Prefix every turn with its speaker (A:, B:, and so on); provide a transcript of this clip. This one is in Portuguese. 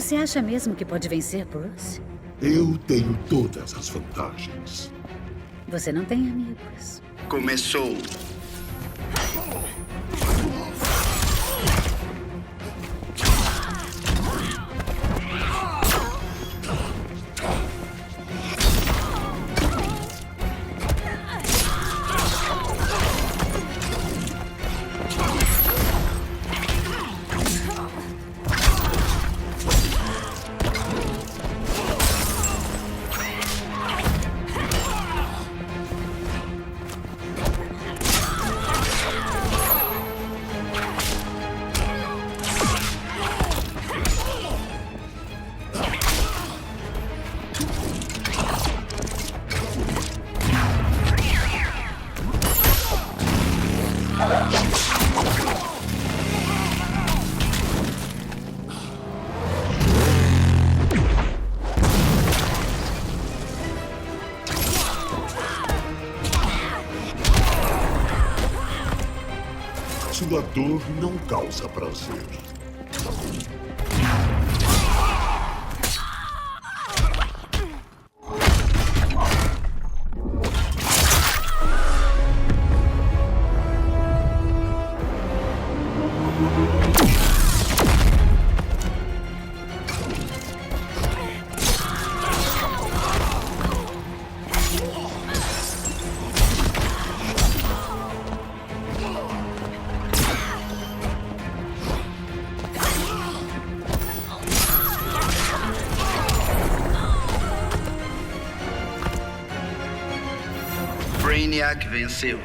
A: Você acha mesmo que pode vencer Bruce?
B: Eu tenho todas as vantagens.
A: Você não tem amigos.
C: Começou.
B: Sua dor não causa prazer.
C: Brainiac venceu.